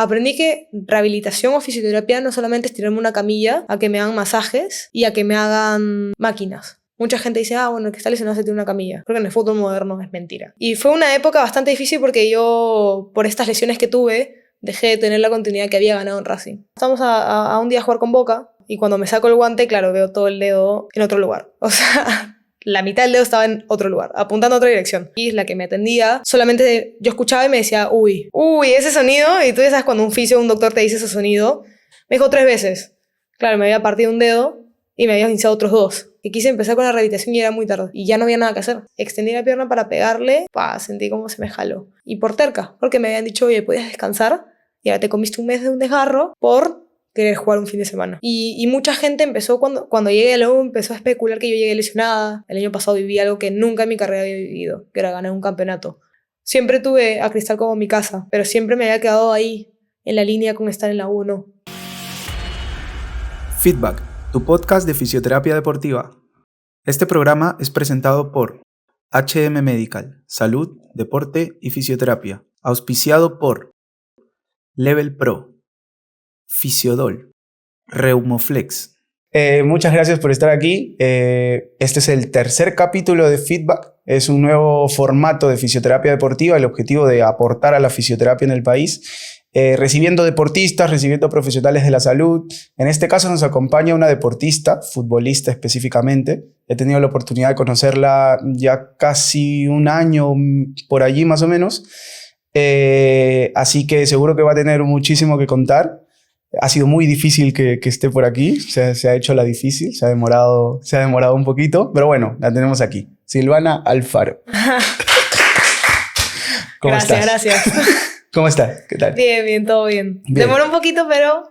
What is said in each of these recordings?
Aprendí que rehabilitación o fisioterapia no solamente es tirarme una camilla, a que me hagan masajes y a que me hagan máquinas. Mucha gente dice, bueno, el que está lesionado se tiene una camilla. Creo que en el fútbol moderno es mentira. Y fue una época bastante difícil porque yo, por estas lesiones que tuve, dejé de tener la continuidad que había ganado en Racing. Estamos a un día a jugar con Boca y cuando me saco el guante, claro, veo todo el dedo en otro lugar. O sea, la mitad del dedo estaba en otro lugar, apuntando a otra dirección. Y la que me atendía, solamente yo escuchaba y me decía, uy, ese sonido. Y tú ya sabes cuando un fisio o un doctor te dice ese sonido. Me dijo 3 veces. Claro, me había partido un dedo y me había hinchado otros 2. Y quise empezar con la rehabilitación y era muy tarde. Y ya no había nada que hacer. Extendí la pierna para pegarle, sentí como se me jaló. Y por terca, porque me habían dicho, oye, podías descansar. Y ahora te comiste un mes de un desgarro por querer jugar un fin de semana. Y mucha gente empezó, cuando llegué a la U, empezó a especular que yo llegué lesionada. El año pasado viví algo que nunca en mi carrera había vivido, que era ganar un campeonato. Siempre tuve a Cristal como mi casa, pero siempre me había quedado ahí, en la línea con estar en la U, ¿no? Feedback, tu podcast de fisioterapia deportiva. Este programa es presentado por HM Medical, Salud, Deporte y Fisioterapia. Auspiciado por Level Pro, Fisiodol, Reumoflex. Muchas gracias por estar aquí. Este es el tercer capítulo de Feedback. Es un nuevo formato de fisioterapia deportiva. El objetivo de aportar a la fisioterapia en el país. Recibiendo deportistas, recibiendo profesionales de la salud. En este caso nos acompaña una deportista, futbolista específicamente. He tenido la oportunidad de conocerla ya casi un año, por allí más o menos. Así que seguro que va a tener muchísimo que contar. Ha sido muy difícil que esté por aquí. Se ha hecho la difícil, se ha demorado un poquito, pero bueno, la tenemos aquí. Silvana Alfaro. ¿Cómo estás? Gracias. ¿Cómo estás? ¿Qué tal? Bien, todo bien. Demora un poquito, pero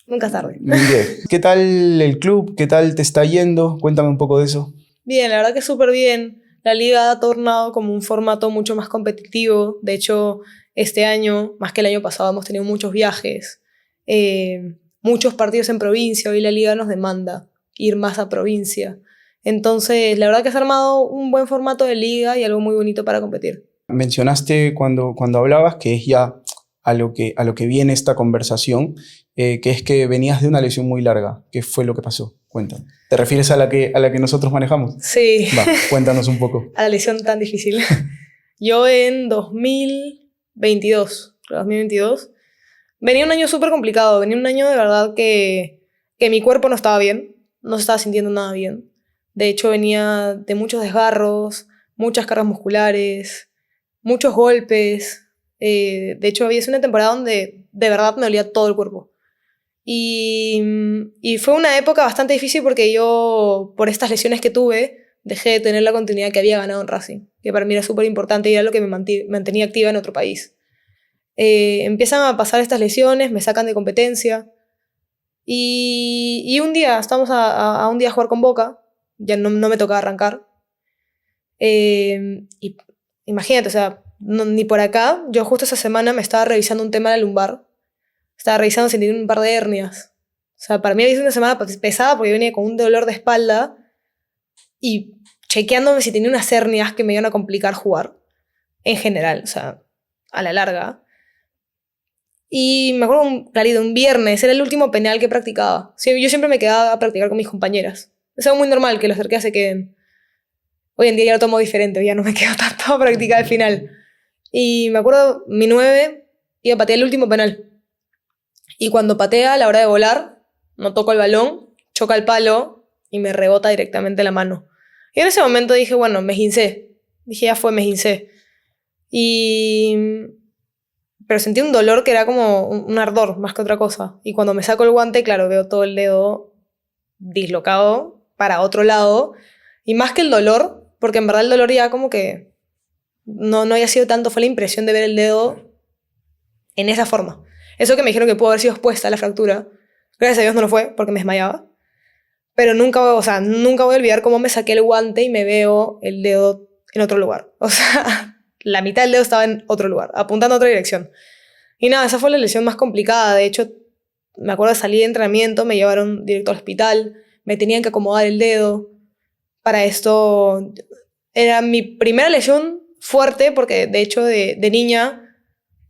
nunca es tarde. Muy bien. ¿Qué tal el club? ¿Qué tal te está yendo? Cuéntame un poco de eso. Bien, la verdad que súper bien. La liga ha tornado como un formato mucho más competitivo. De hecho, este año, más que el año pasado, hemos tenido muchos viajes, muchos partidos en provincia. Hoy la liga nos demanda ir más a provincia. Entonces, la verdad que se ha armado un buen formato de liga y algo muy bonito para competir. Mencionaste cuando hablabas que es ya a lo que viene esta conversación, que es que venías de una lesión muy larga. ¿Qué fue lo que pasó? Cuéntame. ¿Te refieres a la que nosotros manejamos? Sí. Va, cuéntanos un poco. A la lesión tan difícil. Yo en 2022, venía un año súper complicado. Venía un año de verdad que mi cuerpo no estaba bien. No se estaba sintiendo nada bien. De hecho, venía de muchos desgarros, muchas cargas musculares, muchos golpes. De hecho, había sido una temporada donde de verdad me dolía todo el cuerpo. Y fue una época bastante difícil porque yo, por estas lesiones que tuve, dejé de tener la continuidad que había ganado en Racing, que para mí era súper importante y era lo que me mantenía activa en otro país. Empiezan a pasar estas lesiones, me sacan de competencia. Y un día, estamos a un día a jugar con Boca, ya no me tocaba arrancar. Y imagínate, o sea, ni por acá, yo justo esa semana me estaba revisando un tema de la lumbar. Estaba revisando si tenía un par de hernias. O sea, para mí había sido una semana pesada porque yo venía con un dolor de espalda y chequeándome si tenía unas hernias que me iban a complicar jugar. En general, o sea, a la larga. Y me acuerdo clarito, un viernes, era el último penal que practicaba. Sí, yo siempre me quedaba a practicar con mis compañeras. Es algo muy normal que los cerqueas se queden. Hoy en día ya lo tomo diferente, ya no me quedo tanto a practicar al final. Y me acuerdo, mi 9 iba a patear el último penal. Y cuando patea, a la hora de volar, no toco el balón, choca el palo y me rebota directamente la mano. Y en ese momento dije, bueno, me esguincé. Dije, ya fue, me esguincé. Pero sentí un dolor que era como un ardor, más que otra cosa. Y cuando me saco el guante, claro, veo todo el dedo dislocado para otro lado. Y más que el dolor, porque en verdad el dolor ya como que no había sido tanto, fue la impresión de ver el dedo en esa forma. Eso que me dijeron que pudo haber sido expuesta a la fractura. Gracias a Dios no lo fue, porque me desmayaba. Pero nunca voy a olvidar cómo me saqué el guante y me veo el dedo en otro lugar. O sea, la mitad del dedo estaba en otro lugar, apuntando a otra dirección. Y nada, esa fue la lesión más complicada. De hecho, me acuerdo de salir de entrenamiento, me llevaron directo al hospital, me tenían que acomodar el dedo. Para esto, era mi primera lesión fuerte, porque de hecho de niña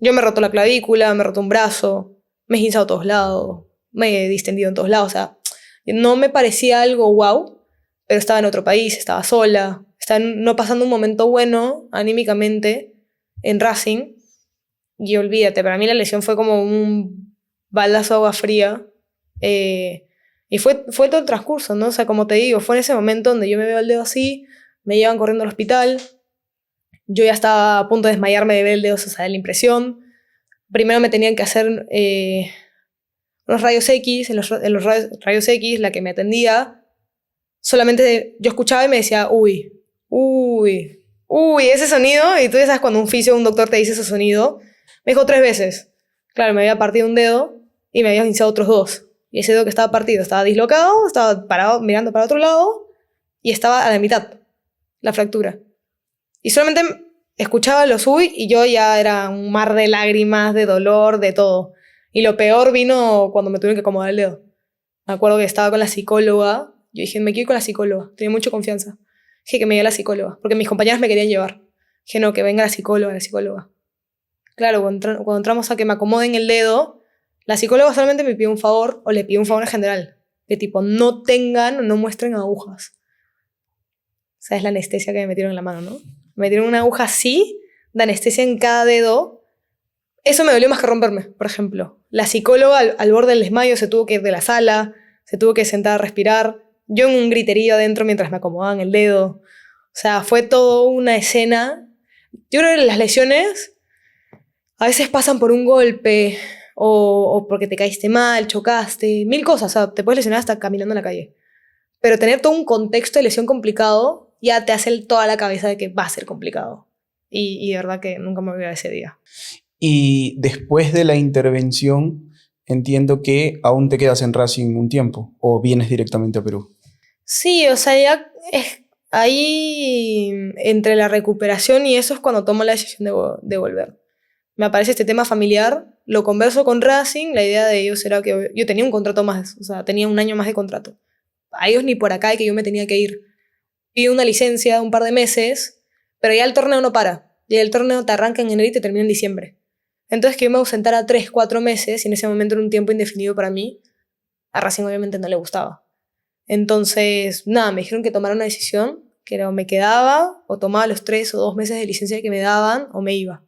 Yo me he roto la clavícula, me he roto un brazo, me he hinchado a todos lados, me he distendido en todos lados. O sea, no me parecía algo wow, pero estaba en otro país, estaba sola, estaba no pasando un momento bueno anímicamente en Racing. Y olvídate, para mí la lesión fue como un baldazo de agua fría. Y fue todo el transcurso, ¿no? O sea, como te digo, fue en ese momento donde yo me veo el dedo así, me llevan corriendo al hospital, yo ya estaba a punto de desmayarme de ver el dedo, o sea, de la impresión. Primero me tenían que hacer unos rayos X, en los rayos X, la que me atendía, solamente yo escuchaba y me decía, uy, ese sonido, y tú ya sabes cuando un fisio o un doctor te dice ese sonido, me dijo 3 veces. Claro, me había partido un dedo y me había hinchado otros 2. Y ese dedo que estaba partido estaba dislocado, estaba parado mirando para otro lado y estaba a la mitad, la fractura. Y solamente escuchaba los uy y yo ya era un mar de lágrimas, de dolor, de todo. Y lo peor vino cuando me tuvieron que acomodar el dedo. Me acuerdo que estaba con la psicóloga. Yo dije, me quiero ir con la psicóloga. Tenía mucha confianza. Dije que me iba a la psicóloga, porque mis compañeras me querían llevar. Dije, no, que venga la psicóloga. Claro, cuando entramos a que me acomoden el dedo, la psicóloga solamente me pidió un favor, o le pidió un favor en general, de tipo, no tengan o no muestren agujas. O sea, es la anestesia que me metieron en la mano, ¿no? Me metieron una aguja así, de anestesia en cada dedo. Eso me dolió más que romperme, por ejemplo. La psicóloga al borde del desmayo se tuvo que ir de la sala, se tuvo que sentar a respirar. Yo en un griterío adentro mientras me acomodaban el dedo. O sea, fue todo una escena. Yo creo que las lesiones a veces pasan por un golpe o porque te caíste mal, chocaste, 1000 cosas. O sea, te puedes lesionar hasta caminando en la calle. Pero tener todo un contexto de lesión complicado ya te hace toda la cabeza de que va a ser complicado. Y de verdad que nunca me olvidaré ese día. Y después de la intervención, entiendo que aún te quedas en Racing un tiempo o vienes directamente a Perú. Sí, o sea, ya es ahí entre la recuperación y eso es cuando tomo la decisión de volver. Me aparece este tema familiar, lo converso con Racing, la idea de ellos era que yo tenía un contrato más, o sea, tenía un año más de contrato. A ellos ni por acá de que yo me tenía que ir. Pido una licencia un par de meses, pero ya el torneo no para. Ya el torneo te arranca en enero y te termina en diciembre. Entonces que yo me ausentara 3, 4 meses, y en ese momento era un tiempo indefinido para mí, a Racing obviamente no le gustaba. Entonces, nada, me dijeron que tomara una decisión, que era o me quedaba, o tomaba los 3 o 2 meses de licencia que me daban, o me iba.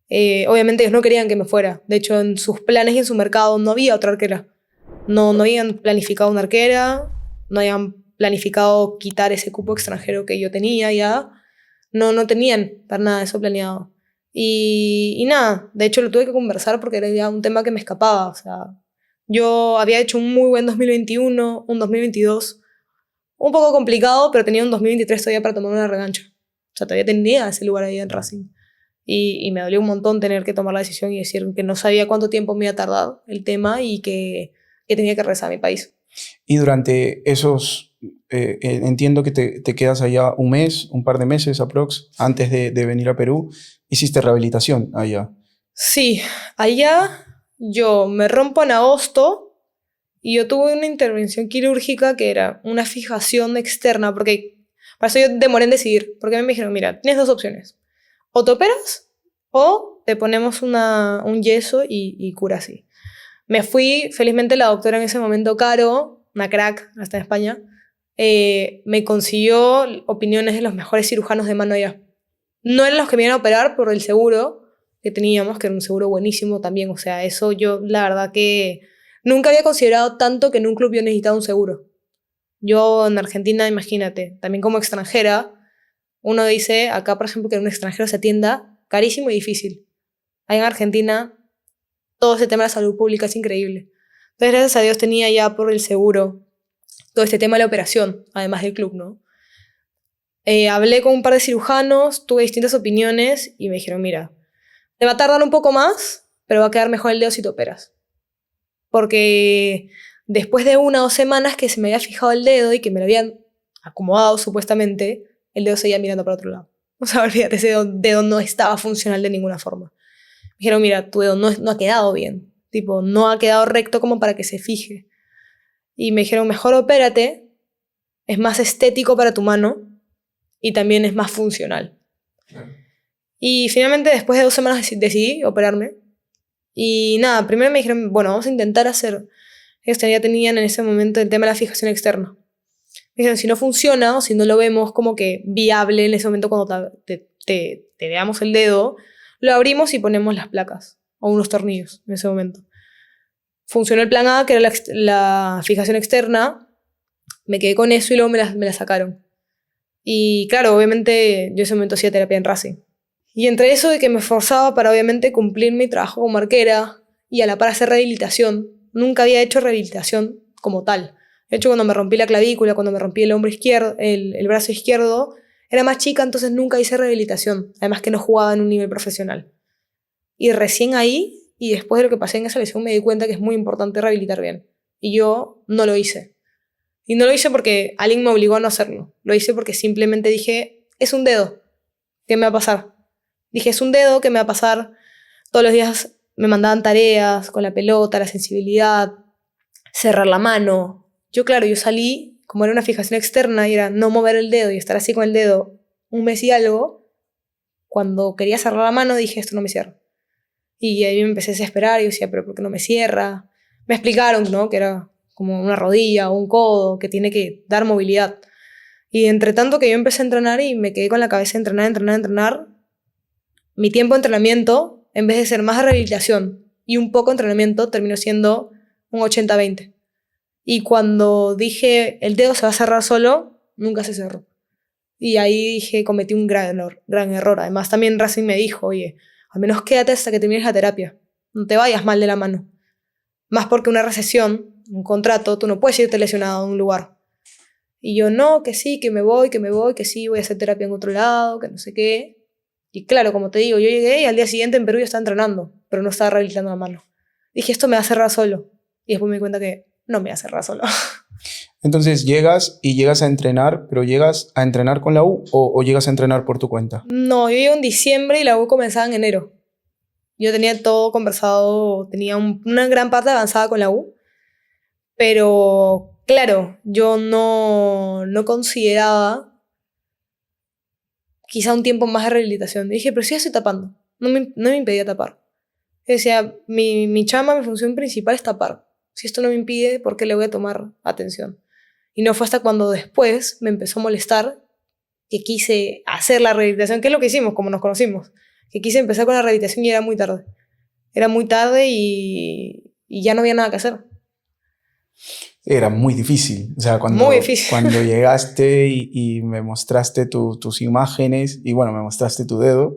Obviamente ellos no querían que me fuera. De hecho, en sus planes y en su mercado no había otra arquera. No habían planificado una arquera, no habían planificado quitar ese cupo extranjero que yo tenía ya. No tenían para nada eso planeado. Y nada, de hecho lo tuve que conversar porque era ya un tema que me escapaba. O sea, yo había hecho un muy buen 2021, un 2022, un poco complicado, pero tenía un 2023 todavía para tomar una revancha. O sea, todavía tenía ese lugar ahí en Racing. Y me dolió un montón tener que tomar la decisión y decir que no sabía cuánto tiempo me iba a tardar el tema y que tenía que regresar a mi país. Y durante esos, entiendo que te quedas allá un mes, un par de meses aprox, antes de venir a Perú, hiciste rehabilitación allá. Sí, allá yo me rompo en agosto y yo tuve una intervención quirúrgica que era una fijación externa, porque para eso yo demoré en decidir, porque me dijeron, mira, tienes 2 opciones, o te operas o te ponemos un yeso y cura así. Me fui, felizmente la doctora en ese momento, Caro, una crack, hasta en España, me consiguió opiniones de los mejores cirujanos de mano allá. No eran los que me iban a operar por el seguro que teníamos, que era un seguro buenísimo también. O sea, eso yo la verdad que nunca había considerado tanto que en un club yo necesitaba un seguro. Yo en Argentina, imagínate, también como extranjera, uno dice, acá por ejemplo, que un extranjero se atienda carísimo y difícil. Ahí en Argentina todo ese tema de la salud pública es increíble. Entonces, gracias a Dios tenía ya por el seguro todo este tema de la operación, además del club, ¿no? Hablé con un par de cirujanos, tuve distintas opiniones y me dijeron, mira, te va a tardar un poco más, pero va a quedar mejor el dedo si te operas. Porque después de 1 o 2 semanas que se me había fijado el dedo y que me lo habían acomodado supuestamente, el dedo seguía mirando para otro lado. O sea, olvídate, ese dedo no estaba funcional de ninguna forma. Me dijeron, mira, tu dedo no ha quedado bien. Tipo, no ha quedado recto como para que se fije. Y me dijeron, mejor opérate, es más estético para tu mano y también es más funcional. Y finalmente, después de 2 semanas, decidí operarme. Y nada, primero me dijeron, bueno, vamos a intentar hacer... Ellos ya tenían en ese momento el tema de la fijación externa. Me dijeron, si no funciona o si no lo vemos como que viable en ese momento cuando te veamos el dedo, lo abrimos y ponemos las placas o unos tornillos en ese momento. Funcionó el plan A, que era la fijación externa. Me quedé con eso y luego me la sacaron. Y claro, obviamente yo en ese momento hacía terapia en Racing. Y entre eso de que me esforzaba para obviamente cumplir mi trabajo como arquera y a la par hacer rehabilitación, nunca había hecho rehabilitación como tal. De hecho, cuando me rompí la clavícula, cuando me rompí el hombro izquierdo, el brazo izquierdo, era más chica, entonces nunca hice rehabilitación. Además que no jugaba en un nivel profesional. Y recién ahí, y después de lo que pasé en esa lesión, me di cuenta que es muy importante rehabilitar bien. Y yo no lo hice. Y no lo hice porque alguien me obligó a no hacerlo. Lo hice porque simplemente dije, es un dedo, ¿qué me va a pasar? Dije, es un dedo, ¿qué me va a pasar? Todos los días me mandaban tareas con la pelota, la sensibilidad, cerrar la mano. Yo, claro, yo salí, como era una fijación externa y era no mover el dedo y estar así con el dedo un mes y algo, cuando quería cerrar la mano dije, esto no me cierra. Y ahí me empecé a desesperar y yo decía, pero ¿por qué no me cierra? Me explicaron, ¿no? Que era como una rodilla o un codo, que tiene que dar movilidad. Y entre tanto que yo empecé a entrenar y me quedé con la cabeza de entrenar, mi tiempo de entrenamiento, en vez de ser más de rehabilitación y un poco de entrenamiento, terminó siendo un 80-20. Y cuando dije, el dedo se va a cerrar solo, nunca se cerró. Y ahí dije, cometí un gran error. Además, también Racing me dijo, oye, al menos quédate hasta que termines la terapia. No te vayas mal de la mano. Más porque una recesión, un contrato, tú no puedes irte lesionado a un lugar. Y yo, no, que sí, que me voy, que sí, voy a hacer terapia en otro lado, que no sé qué. Y claro, como te digo, yo llegué y al día siguiente en Perú yo estaba entrenando, pero no estaba rehabilitando la mano. Dije, esto me va a cerrar solo. Y después me di cuenta que no me va a cerrar solo. Entonces llegas a entrenar, pero ¿llegas a entrenar con la U o llegas a entrenar por tu cuenta? No, yo llegué en diciembre y la U comenzaba en enero. Yo tenía todo conversado, tenía una gran parte avanzada con la U, pero claro, yo no consideraba quizá un tiempo más de rehabilitación. Dije, pero sí estoy tapando, no me impedía tapar. Yo decía, mi chamba, mi función principal es tapar. Si esto no me impide, ¿por qué le voy a tomar atención? Y no fue hasta cuando después me empezó a molestar que quise hacer la rehabilitación, que es lo que hicimos, como nos conocimos. Que quise empezar con la rehabilitación y era muy tarde. Era muy tarde y ya no había nada que hacer. Era muy difícil. O sea, Muy difícil. cuando llegaste y me mostraste tus imágenes y bueno, me mostraste tu dedo,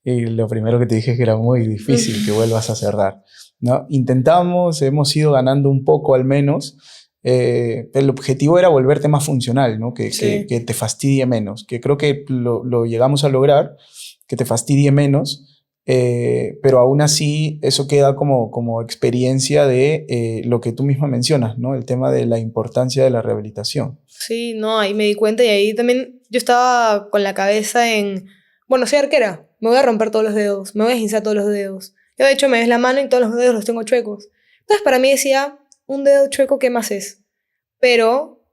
y lo primero que te dije es que era muy difícil que vuelvas a cerrar, ¿no? Intentamos, hemos ido ganando un poco al menos. El objetivo era volverte más funcional, ¿no? Sí. Que te fastidie menos, que creo que lo llegamos a lograr, que te fastidie menos, pero aún así eso queda como experiencia de lo que tú misma mencionas, ¿no? El tema de la importancia de la rehabilitación. Sí, no, ahí me di cuenta y ahí también yo estaba con la cabeza en, bueno, soy arquera, me voy a romper todos los dedos, me voy a esguinzar todos los dedos. Yo de hecho me ves la mano y todos los dedos los tengo chuecos. Entonces para mí decía, un dedo chueco, ¿qué más es? Pero,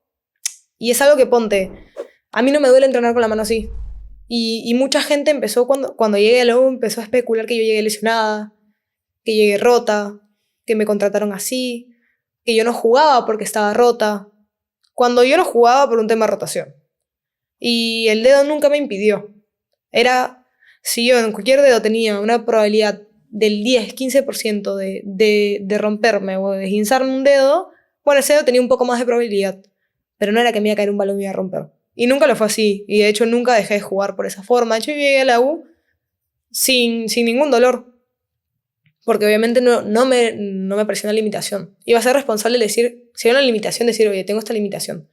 y es algo que ponte, a mí no me duele entrenar con la mano así. Y mucha gente empezó, cuando llegué a la U, empezó a especular que yo llegué lesionada, que llegué rota, que me contrataron así, que yo no jugaba porque estaba rota, cuando yo no jugaba por un tema de rotación. Y el dedo nunca me impidió. Era, si yo en cualquier dedo tenía una probabilidad del 10-15% de romperme o de esguinzarme un dedo, bueno, ese dedo tenía un poco más de probabilidad. Pero no era que me iba a caer un balón y me iba a romper. Y nunca lo fue así. Y de hecho nunca dejé de jugar por esa forma. De hecho yo llegué a la U sin ningún dolor. Porque obviamente no me pareció una limitación. Iba a ser responsable de decir, si era una limitación, decir, oye, tengo esta limitación.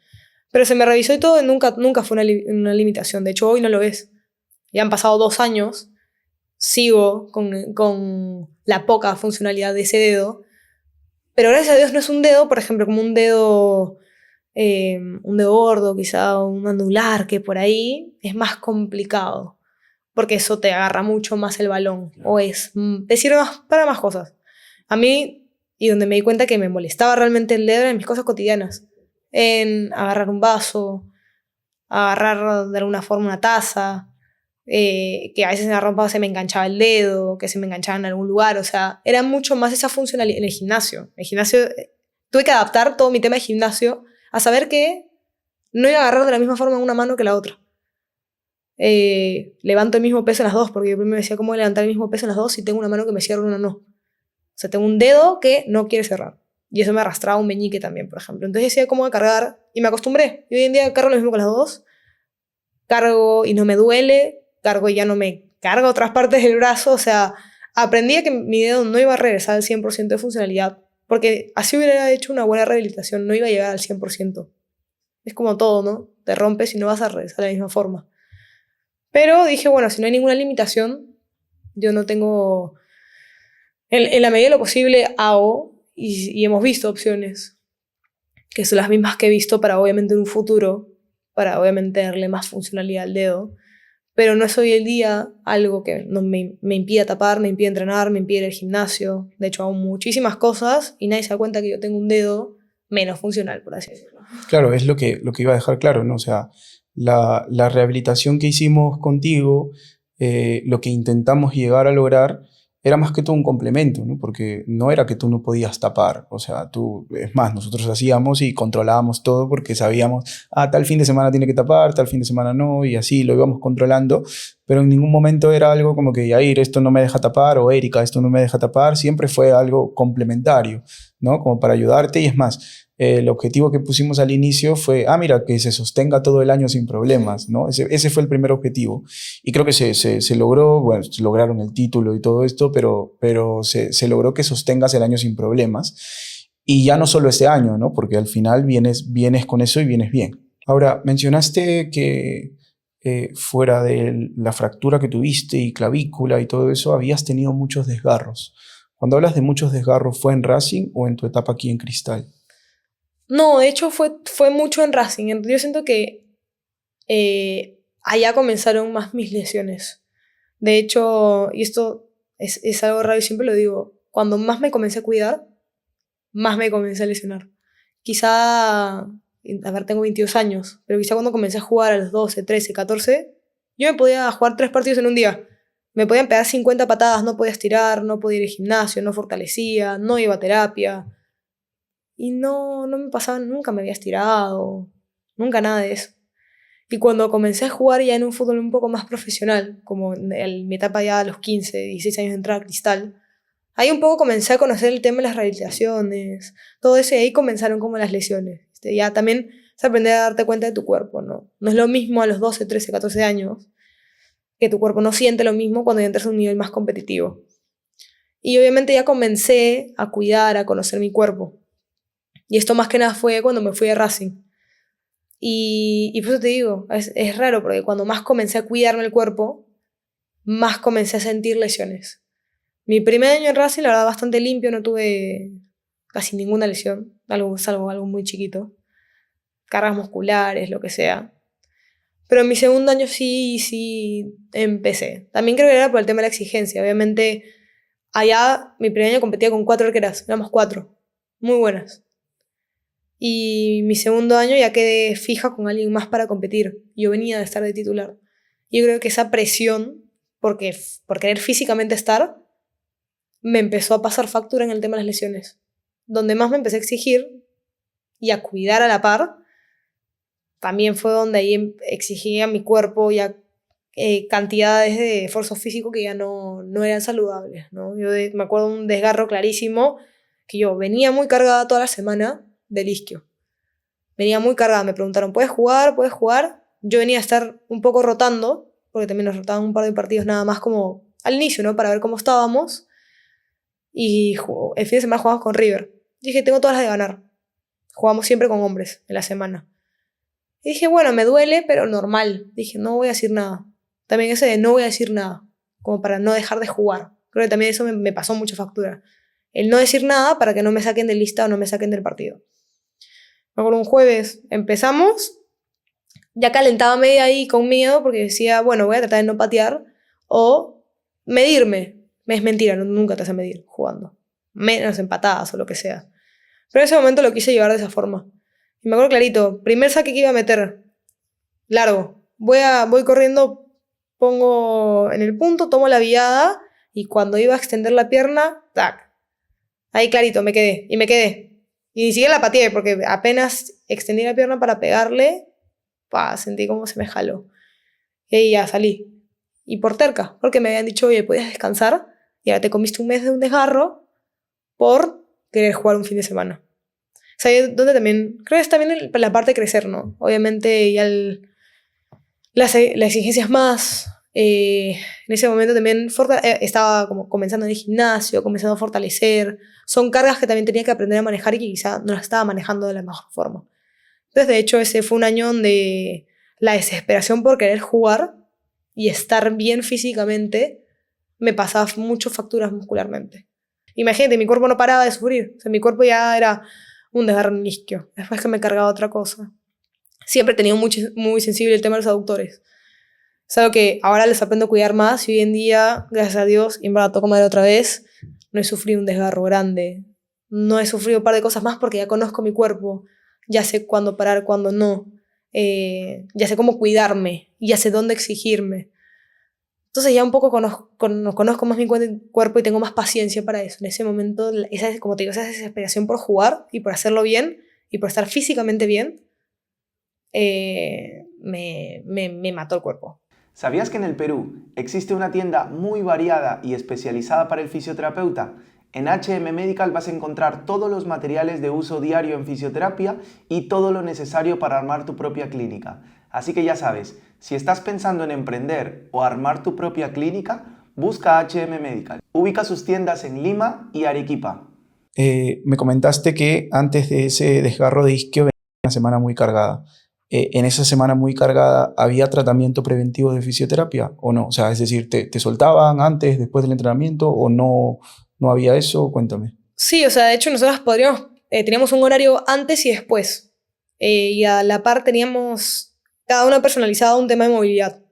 Pero se me revisó y todo y nunca fue una limitación. De hecho, hoy no lo es. Ya han pasado 2 años, sigo con la poca funcionalidad de ese dedo. Pero gracias a Dios no es un dedo, por ejemplo, como un dedo gordo, quizá un anular, que por ahí es más complicado. Porque eso te agarra mucho más el balón. O te sirve para más cosas. A mí, y donde me di cuenta que me molestaba realmente el dedo, en mis cosas cotidianas. En agarrar un vaso, agarrar de alguna forma una taza, que a veces en la rompa se me enganchaba el dedo, que se me enganchaba en algún lugar, o sea, era mucho más esa funcionalidad en el gimnasio. El gimnasio, tuve que adaptar todo mi tema de gimnasio a saber que no iba a agarrar de la misma forma en una mano que la otra. Levanto el mismo peso en las dos, porque yo primero decía, ¿cómo voy a levantar el mismo peso en las dos si tengo una mano que me cierra y una no? O sea, tengo un dedo que no quiere cerrar. Y eso me arrastraba un meñique también, por ejemplo. Entonces decía cómo voy a cargar y me acostumbré. Y hoy en día cargo lo mismo con las dos. Cargo y no me duele, cargo y ya no me carga otras partes del brazo, o sea, aprendí a que mi dedo no iba a regresar al 100% de funcionalidad, porque así hubiera hecho una buena rehabilitación, no iba a llegar al 100%. Es como todo, ¿no? Te rompes y no vas a regresar de la misma forma. Pero dije, bueno, si no hay ninguna limitación, yo no tengo... En la medida de lo posible hago, y hemos visto opciones, que son las mismas que he visto para obviamente en un futuro, para obviamente darle más funcionalidad al dedo, pero no es hoy el día algo que no me impida tapar, me impide entrenar, me impide ir al gimnasio. De hecho, hago muchísimas cosas y nadie se da cuenta que yo tengo un dedo menos funcional, por así decirlo. Claro, es lo que iba a dejar claro, ¿no? O sea, la rehabilitación que hicimos contigo, lo que intentamos llegar a lograr era más que todo un complemento, ¿no? Porque no era que tú no podías tapar, o sea, es más, nosotros hacíamos y controlábamos todo porque sabíamos, tal fin de semana tiene que tapar, tal fin de semana no, y así lo íbamos controlando, pero en ningún momento era algo como que, Yair, esto no me deja tapar, o Erika, esto no me deja tapar, siempre fue algo complementario, ¿no? Como para ayudarte, y es más, el objetivo que pusimos al inicio fue, mira, que se sostenga todo el año sin problemas, ¿no? Ese fue el primer objetivo. Y creo que se logró, bueno, se lograron el título y todo esto, pero se logró que sostengas el año sin problemas. Y ya no solo este año, ¿no? Porque al final vienes con eso y vienes bien. Ahora, mencionaste que fuera de la fractura que tuviste y clavícula y todo eso, habías tenido muchos desgarros. Cuando hablas de muchos desgarros, ¿fue en Racing o en tu etapa aquí en Cristal? No, de hecho fue mucho en Racing. Yo siento que allá comenzaron más mis lesiones. De hecho, y esto es algo raro y siempre lo digo, cuando más me comencé a cuidar, más me comencé a lesionar. Quizá, a ver, tengo 22 años, pero quizá cuando comencé a jugar a los 12, 13, 14, yo me podía jugar 3 partidos en un día. Me podían pegar 50 patadas, no podía estirar, no podía ir al gimnasio, no fortalecía, no iba a terapia. Y no me pasaba, nunca me había estirado, nunca nada de eso. Y cuando comencé a jugar ya en un fútbol un poco más profesional, como en mi etapa ya a los 15, 16 años de entrar a Cristal, ahí un poco comencé a conocer el tema de las rehabilitaciones, todo eso, y ahí comenzaron como las lesiones. Ya también es aprender a darte cuenta de tu cuerpo, ¿no? No es lo mismo a los 12, 13, 14 años, que tu cuerpo no siente lo mismo cuando ya entras a un nivel más competitivo. Y obviamente ya comencé a cuidar, a conocer mi cuerpo. Y esto más que nada fue cuando me fui a Racing. Y por eso te digo, es raro, porque cuando más comencé a cuidarme el cuerpo, más comencé a sentir lesiones. Mi primer año en Racing, la verdad, bastante limpio, no tuve casi ninguna lesión, salvo algo muy chiquito. Cargas musculares, lo que sea. Pero en mi segundo año sí empecé. También creo que era por el tema de la exigencia. Obviamente, allá, mi primer año competía con 4 arqueras, éramos 4, muy buenas. Y mi segundo año ya quedé fija con alguien más para competir. Yo venía de estar de titular. Yo creo que esa presión, por querer físicamente estar, me empezó a pasar factura en el tema de las lesiones. Donde más me empecé a exigir y a cuidar a la par, también fue donde ahí exigía a mi cuerpo ya cantidades de esfuerzo físico que ya no eran saludables, ¿no? Me acuerdo de un desgarro clarísimo, que yo venía muy cargada toda la semana del isquio. Venía muy cargada, me preguntaron, ¿puedes jugar? ¿Puedes jugar? Yo venía a estar un poco rotando, porque también nos rotaban un par de partidos nada más como al inicio, ¿no? Para ver cómo estábamos. Y el fin de semana jugamos con River. Dije, tengo todas las de ganar. Jugamos siempre con hombres en la semana. Y dije, bueno, me duele, pero normal. Dije, no voy a decir nada. También ese de no voy a decir nada, como para no dejar de jugar. Creo que también eso me pasó mucha factura. El no decir nada para que no me saquen de lista o no me saquen del partido. Me acuerdo un jueves empezamos, ya calentaba media ahí con miedo porque decía, bueno, voy a tratar de no patear o medirme. Es mentira, nunca te hace medir jugando. Menos en patadas o lo que sea. Pero en ese momento lo quise llevar de esa forma. Y me acuerdo clarito, primer saque que iba a meter, largo. Voy corriendo pongo en el punto, tomo la viada y cuando iba a extender la pierna, ¡tac! Ahí clarito, me quedé. Y ni siquiera la pateé porque apenas extendí la pierna para pegarle, sentí como se me jaló. Y ahí ya salí. Y por terca, porque me habían dicho, oye, podías descansar y ahora te comiste un mes de un desgarro por querer jugar un fin de semana. O sea, ahí es donde también, creo que es también la parte de crecer, ¿no? Obviamente ya la exigencia es más. En ese momento también estaba como comenzando en el gimnasio, comenzando a fortalecer. Son cargas que también tenía que aprender a manejar y que quizá no las estaba manejando de la mejor forma. Entonces, de hecho, ese fue un año donde la desesperación por querer jugar y estar bien físicamente me pasaba mucho facturas muscularmente. Imagínate, mi cuerpo no paraba de sufrir. O sea, mi cuerpo ya era un desgarro en el isquio. Después que me cargaba otra cosa. Siempre he tenido muy sensible el tema de los aductores. Es algo que ahora les aprendo a cuidar más y hoy en día, gracias a Dios, y en verdad toco madera otra vez, no he sufrido un desgarro grande. No he sufrido un par de cosas más porque ya conozco mi cuerpo. Ya sé cuándo parar, cuándo no. Ya sé cómo cuidarme y ya sé dónde exigirme. Entonces ya un poco conozco más mi cuerpo y tengo más paciencia para eso. En ese momento, como te digo, esa desesperación por jugar y por hacerlo bien y por estar físicamente bien, me mató el cuerpo. ¿Sabías que en el Perú existe una tienda muy variada y especializada para el fisioterapeuta? En HM Medical vas a encontrar todos los materiales de uso diario en fisioterapia y todo lo necesario para armar tu propia clínica. Así que ya sabes, si estás pensando en emprender o armar tu propia clínica, busca HM Medical. Ubica sus tiendas en Lima y Arequipa. Me comentaste que antes de ese desgarro de isquio venía una semana muy cargada. En esa semana muy cargada, ¿había tratamiento preventivo de fisioterapia o no? O sea, es decir, ¿te soltaban antes, después del entrenamiento o no había eso? Cuéntame. Sí, o sea, de hecho nosotros teníamos un horario antes y después. Y a la par teníamos cada una personalizada un tema de movilidad.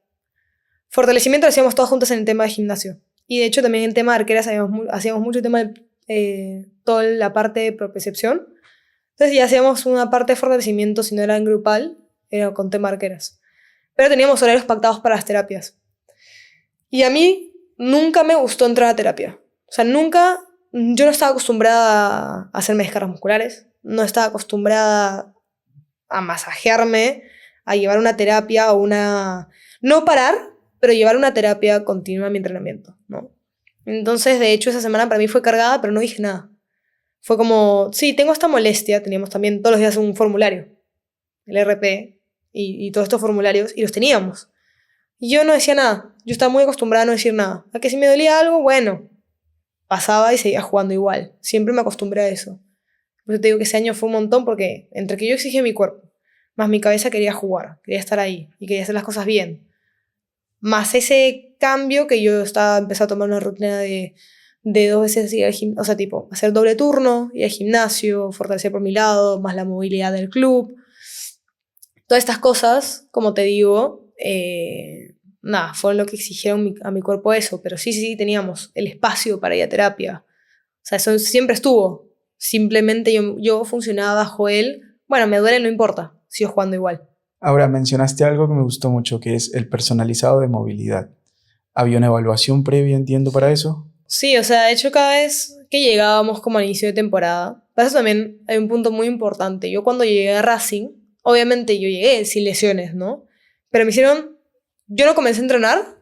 Fortalecimiento lo hacíamos todas juntas en el tema de gimnasio. Y de hecho también en el tema de arqueras hacíamos mucho tema de toda la parte de propiocepción. Entonces ya hacíamos una parte de fortalecimiento, si no era en grupal, era con tema de arqueras. Pero teníamos horarios pactados para las terapias. Y a mí nunca me gustó entrar a terapia. O sea, yo no estaba acostumbrada a hacerme descargas musculares, no estaba acostumbrada a masajearme, a llevar una terapia no parar, pero llevar una terapia continua a mi entrenamiento, ¿no? Entonces, de hecho, esa semana para mí fue cargada, pero no dije nada. Fue como, sí, tengo esta molestia, teníamos también todos los días un formulario, el RP, y todos estos formularios, y los teníamos. Y yo no decía nada, yo estaba muy acostumbrada a no decir nada. A que si me dolía algo, bueno, pasaba y seguía jugando igual. Siempre me acostumbré a eso. Por eso te digo que ese año fue un montón porque entre que yo exigía mi cuerpo, más mi cabeza quería jugar, quería estar ahí y quería hacer las cosas bien. Más ese cambio que yo empecé a tomar una rutina de 2 veces ir al gimnasio, o sea, tipo, hacer doble turno, ir al gimnasio, fortalecer por mi lado, más la movilidad del club. Todas estas cosas, como te digo, nada, fue lo que exigieron a mi cuerpo eso, pero sí teníamos el espacio para ir a terapia. O sea, eso siempre estuvo. Simplemente yo funcionaba bajo él. Bueno, me duele, no importa, sigo jugando igual. Ahora, mencionaste algo que me gustó mucho, que es el personalizado de movilidad. ¿Había una evaluación previa, entiendo, para eso? Sí, o sea, de hecho cada vez que llegábamos como al inicio de temporada, para eso también hay un punto muy importante. Yo cuando llegué a Racing, obviamente yo llegué sin lesiones, ¿no? Pero yo no comencé a entrenar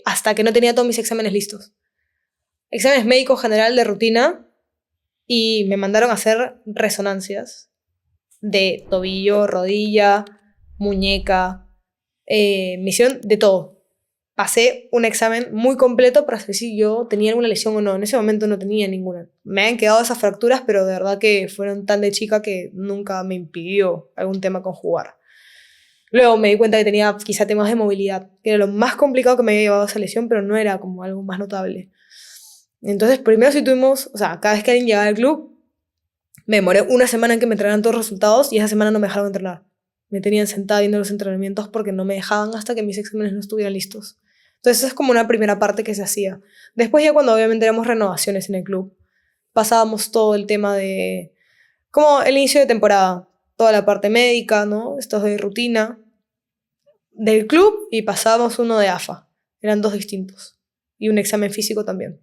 hasta que no tenía todos mis exámenes listos. Exámenes médicos general de rutina y me mandaron a hacer resonancias de tobillo, rodilla, muñeca, me hicieron de todo. Pasé un examen muy completo para saber si yo tenía alguna lesión o no. En ese momento no tenía ninguna. Me han quedado esas fracturas, pero de verdad que fueron tan de chica que nunca me impidió algún tema con jugar. Luego me di cuenta que tenía quizá temas de movilidad, que era lo más complicado que me había llevado a esa lesión, pero no era como algo más notable. Entonces, primero o sea, cada vez que alguien llegaba al club, me demoré una semana en que me entregaran todos los resultados y esa semana no me dejaron entrenar. Me tenían sentada viendo los entrenamientos porque no me dejaban hasta que mis exámenes no estuvieran listos. Entonces, esa es como una primera parte que se hacía. Después ya cuando obviamente éramos renovaciones en el club, pasábamos todo el tema de como el inicio de temporada, toda la parte médica, ¿no? Estos de rutina, del club y pasábamos uno de AFA. Eran 2 distintos. Y un examen físico también.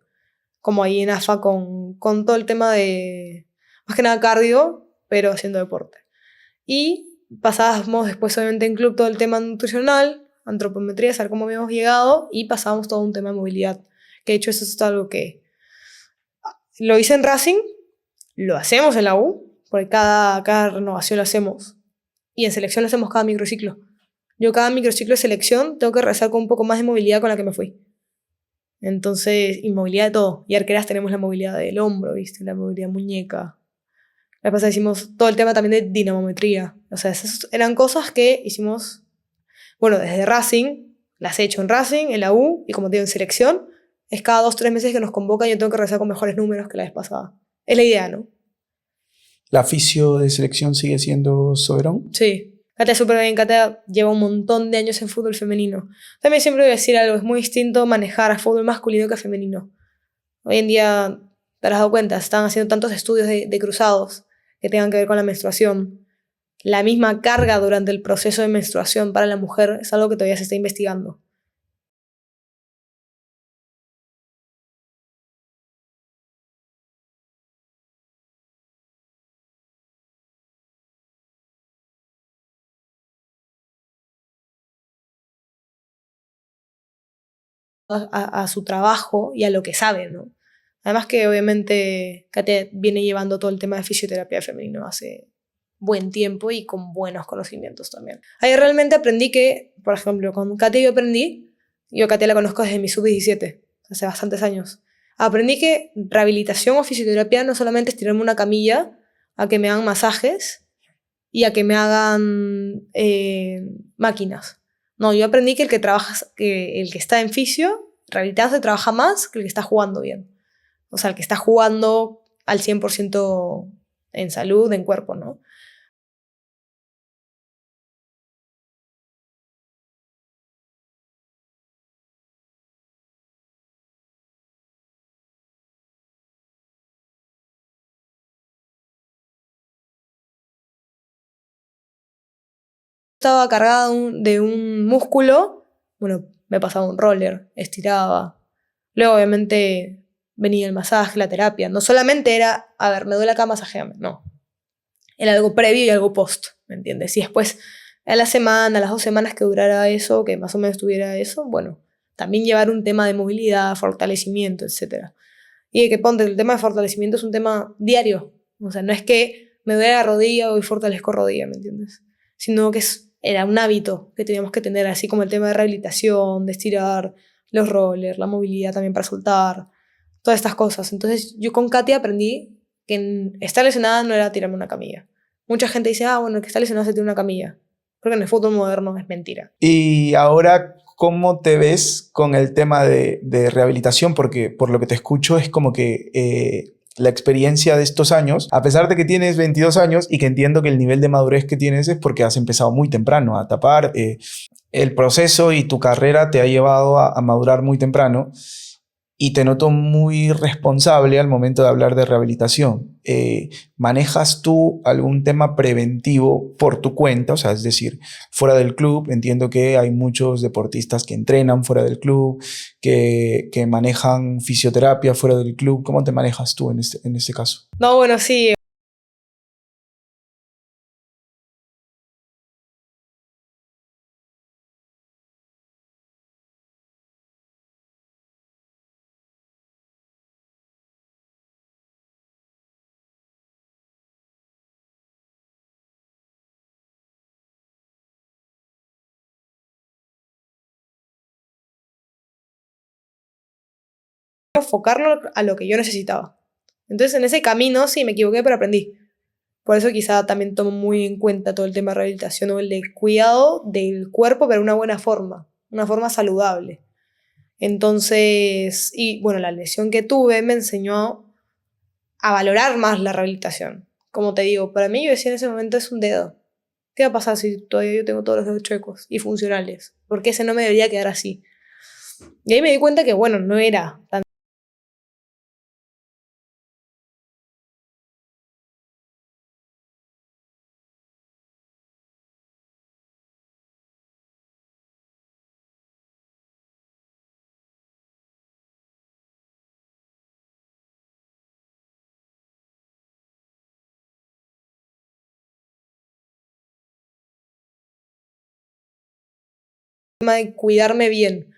Como ahí en AFA con todo el tema de, más que nada cardio, pero haciendo deporte. Y pasábamos después obviamente en club todo el tema nutricional, antropometría, saber cómo habíamos llegado, y pasábamos todo un tema de movilidad. Que de hecho eso es algo que lo hice en Racing, lo hacemos en la U, porque cada renovación lo hacemos. Y en selección lo hacemos cada microciclo. Yo cada microciclo de selección tengo que rezar con un poco más de movilidad con la que me fui. Entonces, y movilidad de todo. Y arqueras tenemos la movilidad del hombro, ¿viste? La movilidad muñeca. La pasada hicimos todo el tema también de dinamometría. O sea, esas eran cosas que hicimos, bueno, desde Racing, las he hecho en Racing, en la U, y como te digo, en selección, es cada 2-3 meses que nos convocan y yo tengo que rezar con mejores números que la vez pasada. Es la idea, ¿no? ¿La fisio de selección sigue siendo Soberón? Sí. Katia súper bien, Katia lleva un montón de años en fútbol femenino. También siempre voy a decir algo, es muy distinto manejar a fútbol masculino que femenino. Hoy en día, te has dado cuenta, están haciendo tantos estudios de cruzados que tengan que ver con la menstruación. La misma carga durante el proceso de menstruación para la mujer es algo que todavía se está investigando. A su trabajo y a lo que sabe, ¿no? Además que obviamente Katia viene llevando todo el tema de fisioterapia femenino hace buen tiempo y con buenos conocimientos también. Ahí realmente aprendí que, por ejemplo, con Katia yo a Katia la conozco desde mi sub-17, hace bastantes años. Aprendí que rehabilitación o fisioterapia no solamente es tirarme una camilla a que me hagan masajes y a que me hagan máquinas. No, yo aprendí que el que está en fisio, rehabilitándose, trabaja más que el que está jugando bien. O sea, el que está jugando al 100% en salud, en cuerpo, ¿no? Estaba cargada de un músculo, bueno, me pasaba un roller, estiraba. Luego, obviamente, venía el masaje, la terapia. No solamente era, a ver, me duele acá, masajeame. No. Era algo previo y algo post, ¿me entiendes? Y después, a la semana, a las 2 semanas que durara eso, que más o menos tuviera eso, bueno, también llevar un tema de movilidad, fortalecimiento, etcétera. Y de que ponte, el tema de fortalecimiento es un tema diario. O sea, no es que me duele la rodilla y fortalezco rodilla, ¿me entiendes? Sino que era un hábito que teníamos que tener, así como el tema de rehabilitación, de estirar, los rollers, la movilidad también para soltar, todas estas cosas. Entonces yo con Katia aprendí que estar lesionada no era tirarme una camilla. Mucha gente dice, ah, bueno, el que está lesionado se tira una camilla. Creo que en el fútbol moderno es mentira. Y ahora, ¿cómo te ves con el tema de rehabilitación? Porque por lo que te escucho es como que la experiencia de estos años, a pesar de que tienes 22 años y que entiendo que el nivel de madurez que tienes es porque has empezado muy temprano a tapar, el proceso y tu carrera te ha llevado a madurar muy temprano. Y te noto muy responsable al momento de hablar de rehabilitación. ¿Manejas tú algún tema preventivo por tu cuenta? O sea, es decir, fuera del club, entiendo que hay muchos deportistas que entrenan fuera del club, que manejan fisioterapia fuera del club. ¿Cómo te manejas tú en este caso? No, bueno, sí. Enfocarlo a lo que yo necesitaba. Entonces, en ese camino sí me equivoqué, pero aprendí. Por eso quizá también tomo muy en cuenta todo el tema de rehabilitación o el de cuidado del cuerpo, pero de una forma saludable. Entonces, y bueno, la lesión que tuve me enseñó a valorar más la rehabilitación. Como te digo, para mí yo decía en ese momento es un dedo. ¿Qué va a pasar si todavía yo tengo todos los dedos chuecos y funcionales? Porque ese no me debería quedar así. Y ahí me di cuenta que, bueno, no era tan tema de cuidarme bien.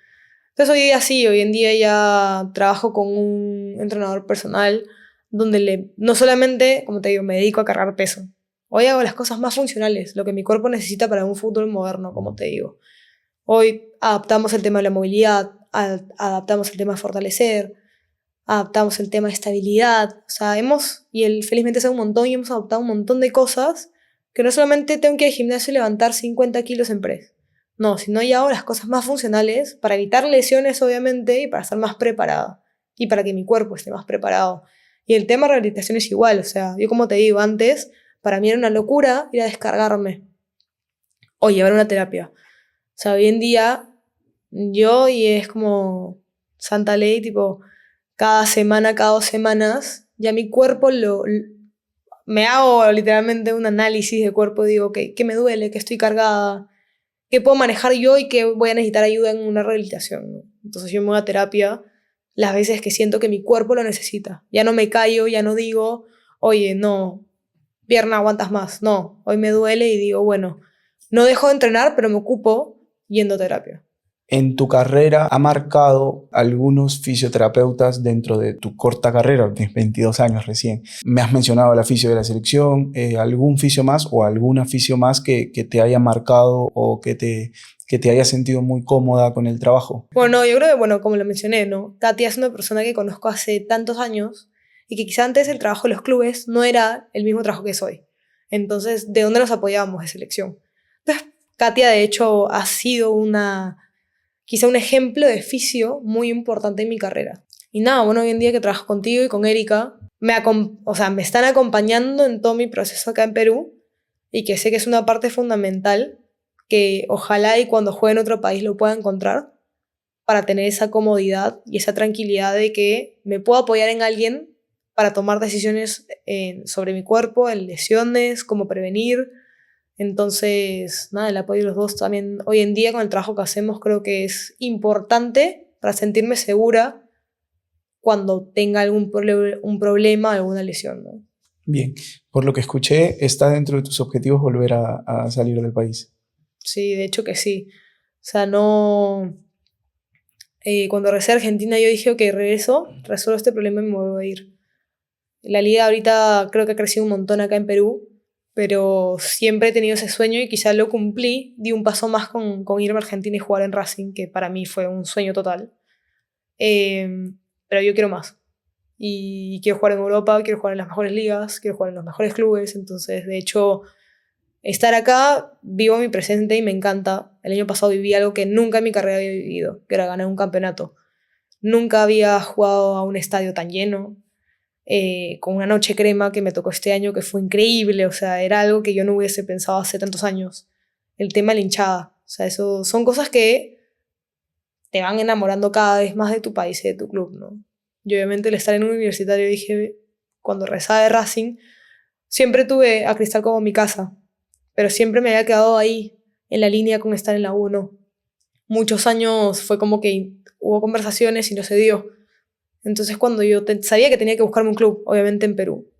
Entonces hoy día sí, hoy en día ya trabajo con un entrenador personal donde no solamente, como te digo, me dedico a cargar peso. Hoy hago las cosas más funcionales, lo que mi cuerpo necesita para un fútbol moderno, como te digo. Hoy adaptamos el tema de la movilidad, adaptamos el tema de fortalecer, adaptamos el tema de estabilidad. O sea, y él felizmente sabe un montón y hemos adoptado un montón de cosas que no solamente tengo que ir al gimnasio y levantar 50 kilos en press. No, sino ya hago las cosas más funcionales para evitar lesiones, obviamente, y para estar más preparada. Y para que mi cuerpo esté más preparado. Y el tema de rehabilitación es igual. O sea, yo como te digo antes, para mí era una locura ir a descargarme o llevar una terapia. O sea, hoy en día, y es como santa ley, tipo, cada semana, cada 2 semanas, ya mi cuerpo me hago literalmente un análisis de cuerpo, digo, ¿qué me duele? ¿Qué estoy cargada? ¿Qué puedo manejar yo y qué voy a necesitar ayuda en una rehabilitación, ¿no? Entonces yo me voy a terapia las veces que siento que mi cuerpo lo necesita. Ya no me callo, ya no digo, oye, no, pierna, aguantas más. No, hoy me duele y digo, bueno, no dejo de entrenar, pero me ocupo yendo a terapia. En tu carrera ha marcado algunos fisioterapeutas dentro de tu corta carrera, de 22 años recién. Me has mencionado la fisio de la selección, algún fisio más o alguna fisio más que te haya marcado o que te haya sentido muy cómoda con el trabajo. Bueno, yo creo que, bueno, como lo mencioné, ¿no? Katia es una persona que conozco hace tantos años y que quizá antes el trabajo de los clubes no era el mismo trabajo que es hoy. Entonces, ¿de dónde nos apoyábamos de selección? Entonces, Katia, de hecho, ha sido quizá un ejemplo de fisio muy importante en mi carrera. Y nada, bueno, hoy en día que trabajo contigo y con Erika, me están acompañando en todo mi proceso acá en Perú y que sé que es una parte fundamental que ojalá y cuando juegue en otro país lo pueda encontrar para tener esa comodidad y esa tranquilidad de que me puedo apoyar en alguien para tomar decisiones sobre mi cuerpo, en lesiones, cómo prevenir. Entonces, nada, el apoyo de los dos también hoy en día con el trabajo que hacemos creo que es importante para sentirme segura cuando tenga un problema, alguna lesión, ¿no? Bien, por lo que escuché, está dentro de tus objetivos volver a salir del país. Sí, de hecho que sí. O sea, no... cuando regresé a Argentina yo dije, ok, regreso, resuelvo este problema y me vuelvo a ir. La liga ahorita creo que ha crecido un montón acá en Perú, pero siempre he tenido ese sueño y quizá lo cumplí. Di un paso más con irme a Argentina y jugar en Racing, que para mí fue un sueño total. Eh, pero yo quiero más. Y quiero jugar en Europa, quiero jugar en las mejores ligas, quiero jugar en los mejores clubes. Entonces, de hecho, estar acá, vivo mi presente y me encanta. El año pasado viví algo que nunca en mi carrera había vivido, que era ganar un campeonato. Nunca había jugado a un estadio tan lleno, con una noche crema que me tocó este año, que fue increíble. O sea, era algo que yo no hubiese pensado hace tantos años. El tema de la hinchada. O sea, eso son cosas que te van enamorando cada vez más de tu país y de tu club, ¿no? Y obviamente el estar en un universitario, dije, cuando rezaba de Racing, siempre tuve a Cristal como mi casa, pero siempre me había quedado ahí, en la línea con estar en la U, ¿no? Muchos años fue como que hubo conversaciones y no se dio. Entonces cuando yo sabía que tenía que buscarme un club, obviamente en Perú,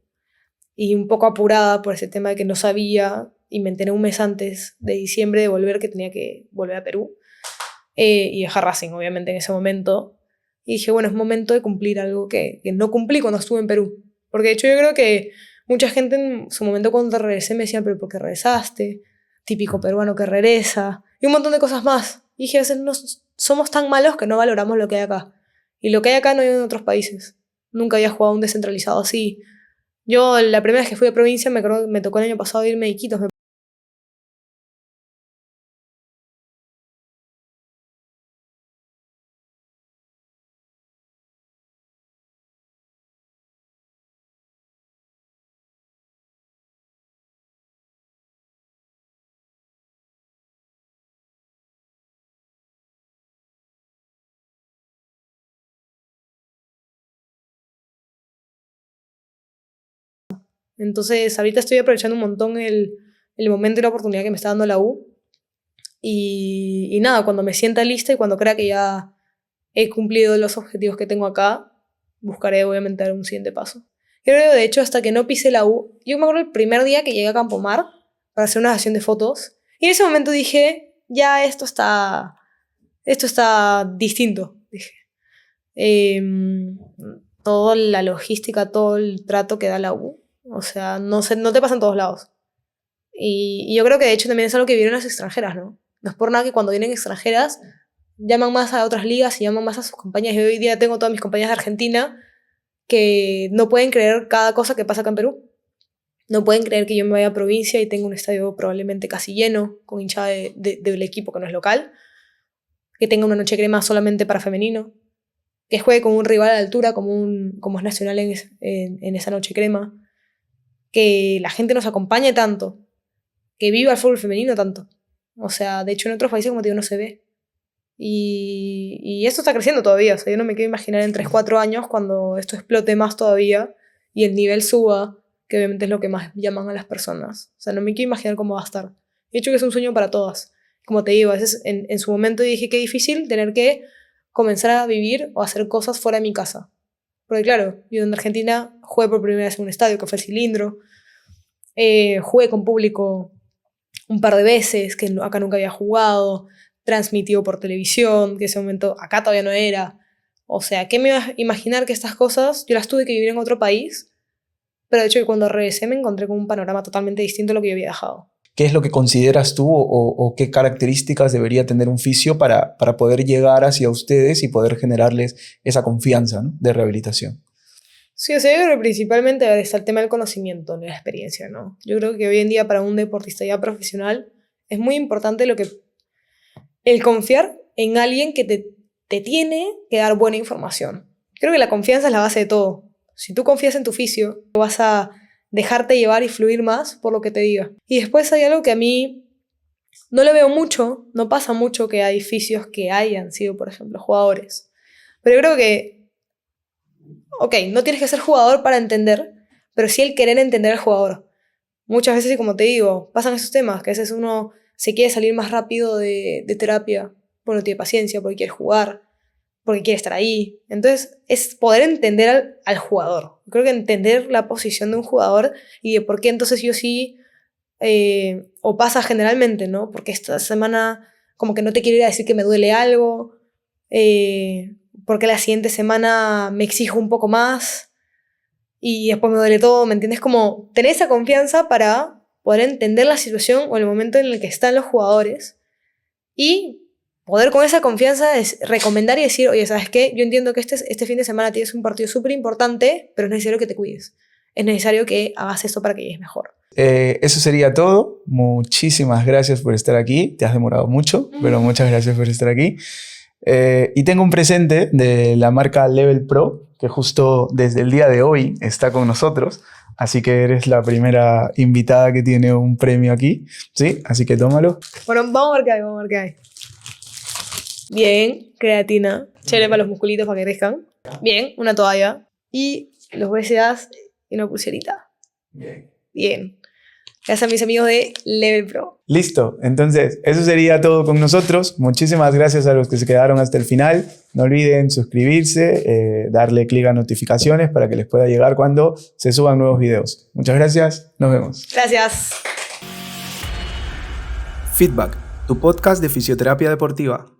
y un poco apurada por ese tema de que no sabía, y me enteré un mes antes de diciembre de volver, que tenía que volver a Perú, y dejar Racing, obviamente, en ese momento. Y dije, bueno, es momento de cumplir algo que no cumplí cuando estuve en Perú. Porque de hecho yo creo que mucha gente en su momento cuando regresé me decía, pero ¿por qué regresaste? Típico peruano que regresa. Y un montón de cosas más. Y dije, a veces no somos tan malos que no valoramos lo que hay acá. Y lo que hay acá no hay en otros países. Nunca había jugado un descentralizado así. Yo la primera vez que fui a provincia me tocó el año pasado irme a Iquitos. Entonces ahorita estoy aprovechando un montón el momento y la oportunidad que me está dando la U. Y nada, cuando me sienta lista y cuando crea que ya he cumplido los objetivos que tengo acá, buscaré obviamente dar un siguiente paso. Yo creo, de hecho, hasta que no pise la U, yo me acuerdo el primer día que llegué a Campomar para hacer una sesión de fotos, y en ese momento dije, ya esto está esto está distinto, dije. Toda la logística, todo el trato que da la U, o sea, no te pasa en todos lados. Y yo creo que de hecho también es algo que vieron las extranjeras, ¿no? No es por nada que cuando vienen extranjeras llaman más a otras ligas y llaman más a sus compañías. Yo hoy día tengo todas mis compañías de Argentina que no pueden creer cada cosa que pasa acá en Perú. No pueden creer que yo me vaya a provincia y tenga un estadio probablemente casi lleno, con hinchada del equipo que no es local, que tenga una noche crema solamente para femenino, que juegue con un rival a la altura como es Nacional en esa noche crema, que la gente nos acompañe tanto, que viva el fútbol femenino tanto. O sea, de hecho en otros países, como te digo, no se ve. Y esto está creciendo todavía. O sea, yo no me quiero imaginar en 3-4 años cuando esto explote más todavía y el nivel suba, que obviamente es lo que más llaman a las personas. O sea, no me quiero imaginar cómo va a estar. De hecho que es un sueño para todas. Como te digo, a veces en su momento dije que difícil tener que comenzar a vivir o hacer cosas fuera de mi casa. Porque claro, yo en Argentina jugué por primera vez en un estadio, que fue el Cilindro. Jugué con público un par de veces, que acá nunca había jugado. Transmitido por televisión, que en ese momento acá todavía no era. O sea, ¿qué me iba a imaginar que estas cosas yo las tuve que vivir en otro país? Pero de hecho que cuando regresé me encontré con un panorama totalmente distinto a lo que yo había dejado. ¿Qué es lo que consideras tú o qué características debería tener un fisio para poder llegar hacia ustedes y poder generarles esa confianza, ¿no?, de rehabilitación? Sí, o sea, yo creo que principalmente está el tema del conocimiento, de la experiencia, ¿no? Yo creo que hoy en día para un deportista ya profesional es muy importante el confiar en alguien que te tiene que dar buena información. Creo que la confianza es la base de todo. Si tú confías en tu fisio, vas a dejarte llevar y fluir más por lo que te diga. Y después hay algo que a mí no le veo mucho, no pasa mucho, que hay fisios que hayan sido, por ejemplo, jugadores. Pero yo creo que, no tienes que ser jugador para entender, pero sí el querer entender al jugador. Muchas veces, y como te digo, pasan esos temas, que a veces uno se quiere salir más rápido de terapia, porque no tiene paciencia, porque quiere jugar, porque quiere estar ahí. Entonces, es poder entender al jugador. Creo que entender la posición de un jugador y de por qué entonces yo sí, o pasa generalmente, ¿no? Porque esta semana como que no te quiero ir a decir que me duele algo, porque la siguiente semana me exijo un poco más y después me duele todo, ¿me entiendes? Como tener esa confianza para poder entender la situación o el momento en el que están los jugadores y poder con esa confianza recomendar y decir, oye, ¿sabes qué? Yo entiendo que este fin de semana tienes un partido súper importante, pero es necesario que te cuides. Es necesario que hagas esto para que llegues mejor. Eso sería todo. Muchísimas gracias por estar aquí. Te has demorado mucho, pero muchas gracias por estar aquí. Y tengo un presente de la marca Level Pro, que justo desde el día de hoy está con nosotros. Así que eres la primera invitada que tiene un premio aquí, ¿sí? Así que tómalo. Bueno, vamos a ver qué hay. Bien, creatina. Chévere para los musculitos para que crezcan. Bien, una toalla. Y los BCAAs y una pulserita. Bien. Gracias a mis amigos de Level Pro. Listo. Entonces, eso sería todo con nosotros. Muchísimas gracias a los que se quedaron hasta el final. No olviden suscribirse, darle clic a notificaciones para que les pueda llegar cuando se suban nuevos videos. Muchas gracias. Nos vemos. Gracias. Feedback, tu podcast de fisioterapia deportiva.